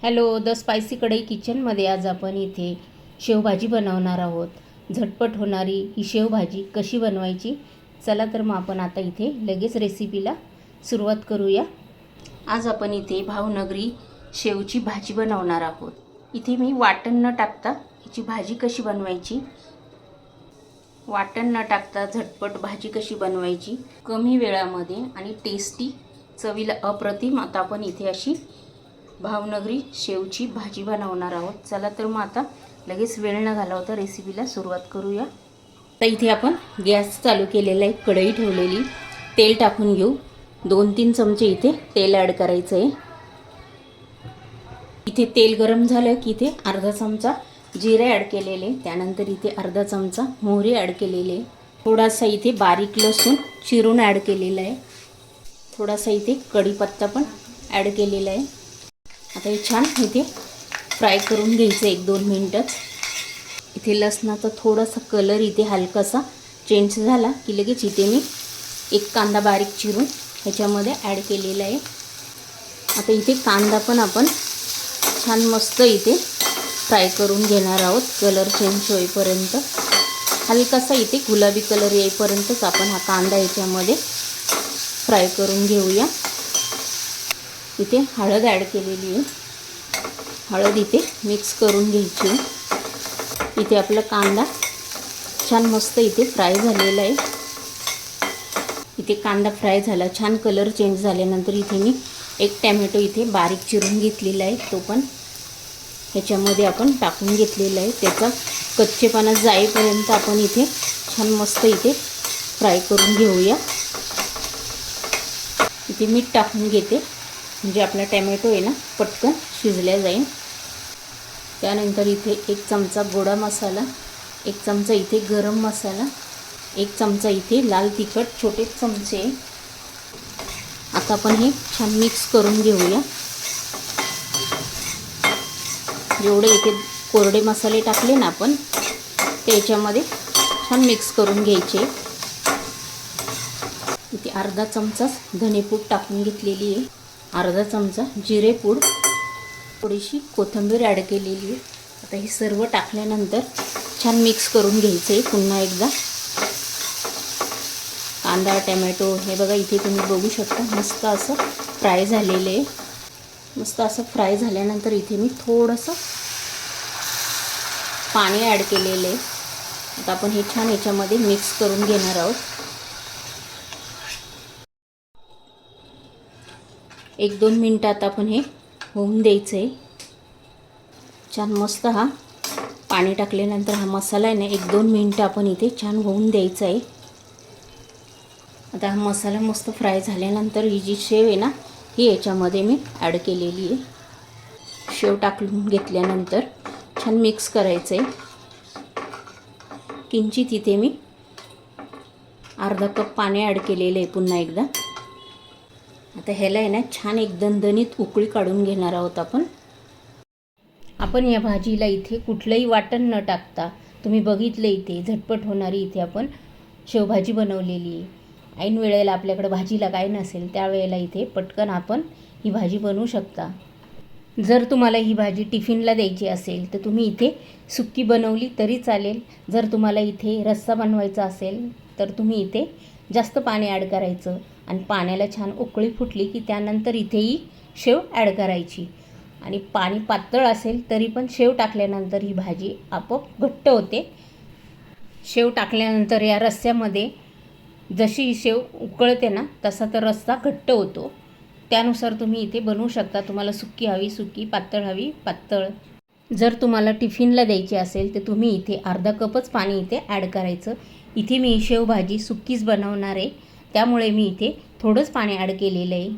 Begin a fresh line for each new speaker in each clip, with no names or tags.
Hello, the spicy कढई किचनमध्ये आज आपण इथे शेवभाजी बनवणार आहोत। झटपट होणारी ही शेवभाजी कशी बनवायची, चला तर मग आपण आता इथे लगेच रेसिपीला सुरुवात करूया। आज आपण इथे भावनगरी शेवची भाजी बनवणार आहोत। इथे मी वाटण न टाकता हिची भाजी कशी बनवायची, वाटण न टाकता झटपट भाजी कशी बनवायची कमी वेळामध्ये आणि टेस्टी, चवीला अप्रतिम आता आपण इथे अशी भावनगरी शेवची भाजी बनवणार आहोत। चला तर मग आता लगेच वेळ न घालवता रेसिपीला सुरुवात करूया। तर इथे आपण गॅस चालू केलेला आहे, कढई ठेवलेली, तेल टाकून घेऊ। 2-3 चमचे इथे तेल ॲड करायचं आहे। इथे तेल गरम झालं की इथे अर्धा चमचा जिरे ॲड केलेले, त्यानंतर इथे अर्धा चमचा मोहरी ॲड केलेले, थोडासा इथे बारीक लसूण चिरून ॲड केलेला आहे, थोडासा इथे कढीपत्ता पण ॲड केलेला आहे। आता हे छान इथे फ्राय करून घ्यायचं 1-2 मिनटं। इथे लसणाचा थोडासा कलर इथे हलकासा चेंज झाला की लगेच इथे मी एक कांदा बारीक चिरून ह्याच्यामध्ये ॲड केलेला आहे। आता इथे कांदा पण आपण छान मस्त इथे फ्राय करून घेणार आहोत, कलर चेंज होईपर्यंत। हलकासा इथे गुलाबी कलर येईपर्यंतच आपण हा कांदा ह्याच्यामध्ये फ्राय करून घेऊया। इथे हळद ॲड केलेली आहे, हळद इथे मिक्स करून घ्यायची। इथे आपला कांदा छान मस्त इथे फ्राय झालेला आहे। इथे कांदा फ्राय झाला, छान कलर चेंज झाल्यानंतर इथे मी एक टॅमॅटो इथे बारीक चिरून घेतलेला आहे, तो पण ह्याच्यामध्ये आपण टाकून घेतलेला आहे। त्याचा कच्चेपणा जाईपर्यंत आपण इथे छान मस्त इथे फ्राय करून घेऊया। इथे मीठ टाकून घेते, म्हणजे आपला टॅमॅटो आहे ना पटकन शिजल्या जाईल। त्यानंतर इथे 1 चमचा गोडा मसाला, 1 चमचा इथे गरम मसाला, 1 चमचा इथे लाल तिखट छोटे चमचे। आता आपण हे छान मिक्स करून घेऊया। जेवढे इथे कोरडे मसाले टाकले ना आपण ते याच्यामध्ये छान मिक्स करून घ्यायचे। इथे अर्धा चमचा धनेपूड टाकून घेतलेली आहे, अर्धा चमचा जिरेपूड, थोडीशी कोथिंबीर ॲड केलेली आहे। आता हे सर्व टाकल्यानंतर छान मिक्स करून घ्यायचं आहे पुन्हा एकदा। कांदा टॅमॅटो हे बघा इथे तुम्ही बघू शकता मस्त असं फ्राय झालेलं आहे। मस्त असं फ्राय झाल्यानंतर इथे मी थोडंसं पाणी ॲड केलेलं आहे। आता आपण हे छान याच्यामध्ये मिक्स करून घेणार आहोत। 1-2 मिनटात आपण हे होऊन द्यायचं आहे। छान मस्त हा पाणी टाकल्यानंतर हा मसाला आहे ना 1-2 मिनटं आपण इथे छान होऊन द्यायचा आहे। आता हा मसाला मस्त फ्राय झाल्यानंतर ही जी शेव आहे ना ही याच्यामध्ये मी ॲड केलेली आहे। शेव टाकून घेतल्यानंतर छान मिक्स करायचं आहे। किंचित इथे मी अर्धा कप पाणी ॲड केलेलं आहे पुन्हा एकदा। आता ह्याला आहे ना छान एक दणदणीत उकळी काढून घेणार आहोत आपण। आपण या भाजीला इथे कुठलंही वाटण न टाकता, तुम्ही बघितलं इथे झटपट होणारी इथे आपण शेवभाजी बनवलेली आहे। ऐन वेळेला आपल्याकडे भाजीला काय नसेल त्यावेळेला इथे पटकन आपण ही भाजी बनवू शकता। जर तुम्हाला ही भाजी टिफिनला द्यायची असेल तर तुम्ही इथे सुक्की बनवली तरी चालेल। जर तुम्हाला इथे रस्सा बनवायचा असेल तर तुम्ही इथे जास्त पाणी ॲड करायचं आणि पाण्याला छान उकळी फुटली की त्यानंतर इथेही शेव ॲड करायची। आणि पाणी पातळ असेल तरी पण शेव टाकल्यानंतर ही भाजी आपोआप घट्ट होते। शेव टाकल्यानंतर या रस्स्यामध्ये जशी ही शेव उकळते ना तसा तर रस्सा घट्ट होतो, त्यानुसार तुम्ही इथे बनवू शकता। तुम्हाला सुक्की हवी सुक्की, पातळ हवी पातळ। जर तुम्हाला टिफिनला द्यायची असेल तर तुम्ही इथे अर्धा कपच पाणी इथे ॲड करायचं। इथे मी शेवभाजी सुक्कीच बनवणार आहे, त्यामुळे मी इथे थोडंच पाणी ॲड केलेलं आहे।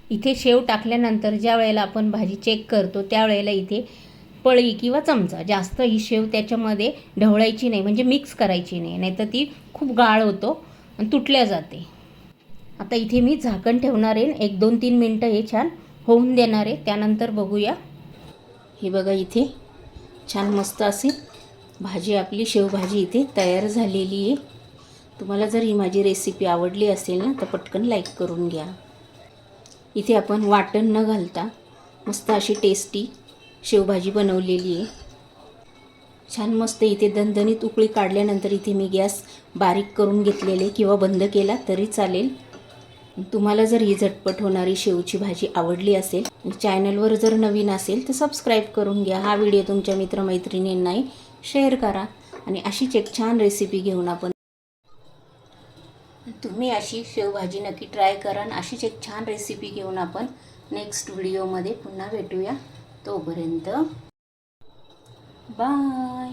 इथे शेव टाकल्यानंतर ज्या वेळेला आपण भाजी चेक करतो त्यावेळेला इथे पळी किंवा चमचा जास्त ही शेव त्याच्यामध्ये ढवळायची नाही, म्हणजे मिक्स करायची नाही, नाहीतर ती खूप गाळ होतो आणि तुटल्या जाते। आता इथे मी झाकण ठेवणार आहे, 1-2-3 मिनटं हे छान होऊन देणार आहे, त्यानंतर बघूया। हे बघा इथे छान मस्त अशी भाजी आपली शेवभाजी इथे तयार झालेली आहे। तुम्हाला जर ही माझी रेसिपी आवडली असेल ना तर पटकन लाईक करून घ्या। इथे आपण वाटण न घालता मस्त अशी टेस्टी शेवभाजी बनवलेली आहे. छान मस्त इथे दणदणीत उकळी काढल्यानंतर इथे मी गॅस बारीक करून घेतलेले किंवा बंद केला तरी चालेल. तुम्हाला जर ही झटपट होणारी शेवची भाजी आवडली असेल, चॅनलवर जर नवीन असेल तर सबस्क्राईब करून घ्या. हा व्हिडिओ तुमच्या मित्रमैत्रिणींनाही शेअर करा. आणि अशीच एक छान रेसिपी घेऊन आपण तुम्ही अशी शेवभाजी नक्की ट्राय करा. आणि अशीच एक छान रेसिपी घेऊन आपण नेक्स्ट व्हिडिओमध्ये पुन्हा भेटूया. तोपर्यंत बाय.